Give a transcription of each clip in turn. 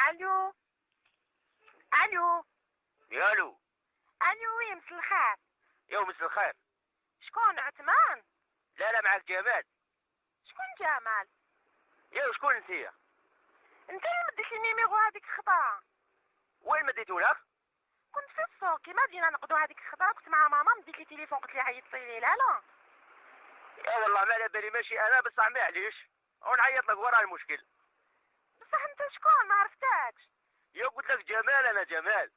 الو. الو. يالو. الو وي مسا الخير. يا مسا الخير. شكون عثمان؟ لا معك جمال. شكون جمال؟ يا شكون انتيا؟ انت اللي مديت لي نيميرو هذيك الخطره. وين مديتو لك؟ كنت في السوق كيما بدينا نقضوا هذيك الخطره، كنت مع ماما مديت لي تليفون قلت لي عيطتي لي. لا يا والله ما على بالي، ماشي انا بصح معليش ونعيط لك ورا المشكل. بصح انت شكون؟ ما عرفتكش. يا قلت لك جمال، انا جمال.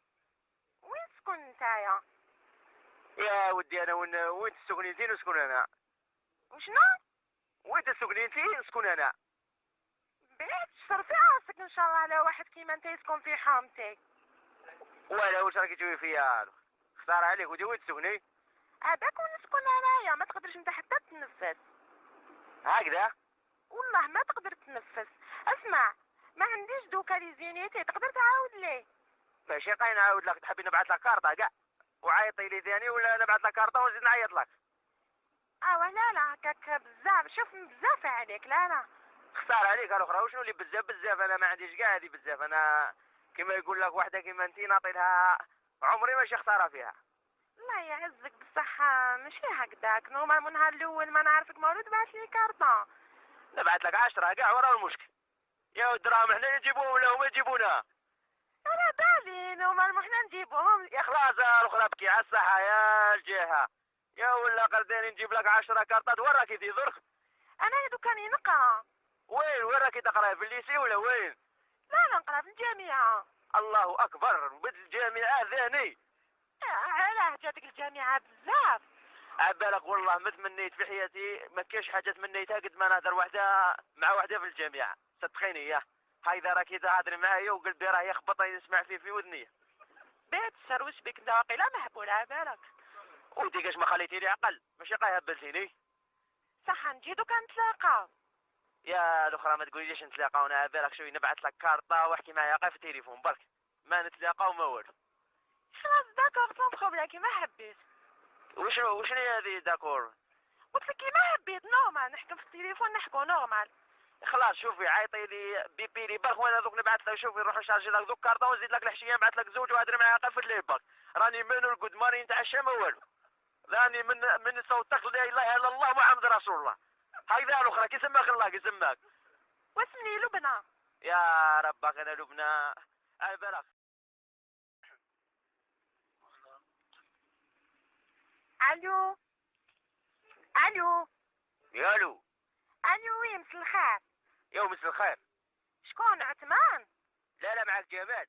وين تسكن نتايا؟ يا ودي انا وين تسكني انتي نسكن انا. وشنو؟ وين تسكني انتي نسكن انا. بعيد شرفي راسك ان شاء الله على واحد كيما انت يسكن في حومتي. ولا واش راكي تسوي فيا؟ خساره عليك ودي، وين تسكني؟ هذاك وين نسكن انايا، ما تقدرش انت حتى تنفس. هكذا؟ والله ما تقدر تنفس. اسمع، ما عنديش دوكا لي زينيتي، تقدر تعاود لي؟ ماشي قاين نعاود لك، تحبي نبعث لك كارطه كاع وعيطي لي ثاني، ولا نبعث لك كارطه ونزيد نعيط لك؟ لا هكاك بزاف، شوف بزاف عليك. لا خساره عليك الاخرى. وشنو اللي بزاف انا ما عنديش كاع هذه بزاف. انا كما يقول لك وحده كيما انتي نعطي لها عمري ماشي خساره فيها. الله يعزك بصح ماشي هكذاك. نورمال من نهار الاول ما نعرفك مولود بعث لي كارطه. نبعث لك 10 كاع ورا المشكل. يا الدراهم حنا نجيبوهم ولا هما يجيبونا؟ انا بالي نورمال حنا نجيبوهم. يا خلاص الاخرى بكي على الصحه يا الجهه. يا ولا قرداني نجيب لك 10 كارطات. وين راكي تضرك؟ انا دوكاني نقرا. وين راكي تقراي في الليسي ولا وين؟ لا نقرا في الجامعه. الله اكبر، بالجامعه ثاني؟ علاه جاتك الجامعه بزاف؟ عبالك والله ما تمنيت في حياتي، ما كاينش حاجه تمنيتها قد ما نهضر وحده مع وحده في الجامعه. صدقيني يا هايذا راكي تهضري معايا وقلبي راه يخبط يسمع فيه في ودني. بعد الشر واش بك انت واقيلا مهبول عبالك. ودي كاش ما خليتي لي عقل، ماشي قاي هبلتيني. صح نجي دوكا نتلاقاو. يا الاخرى ما تقوليش نتلاقاو، انا عبالك شوي نبعث لك كارطه واحكي معايا غير في التليفون برك، ما نتلاقاو ما والو. خلاص داكور صنفخو بلا كيما حبيت. وشنو هذه داكور؟ قلت لك كيما حبيت نورمال نحكم في التليفون نحكو نورمال. خلاص شوفي عيطي لي بيبي لي برك وانا دوك نبعث لك. شوفي نروح نشارجي لك دوك كارطه ونزيد لك الحشيه نبعث لك زوج وهدري معايا غير في الليل برك. راني من القد ماني نتعشى ما والو. راني من صوتك لا اله الا الله محمد رسول الله. هايذا الاخرى كي سماك الله كي سماك. واسمي لبنى. يا ربك انا لبنى. بالك. الو. الو. يالو. الو وي مسا الخير. يا مسا الخير. شكون عثمان؟ لا معك جمال.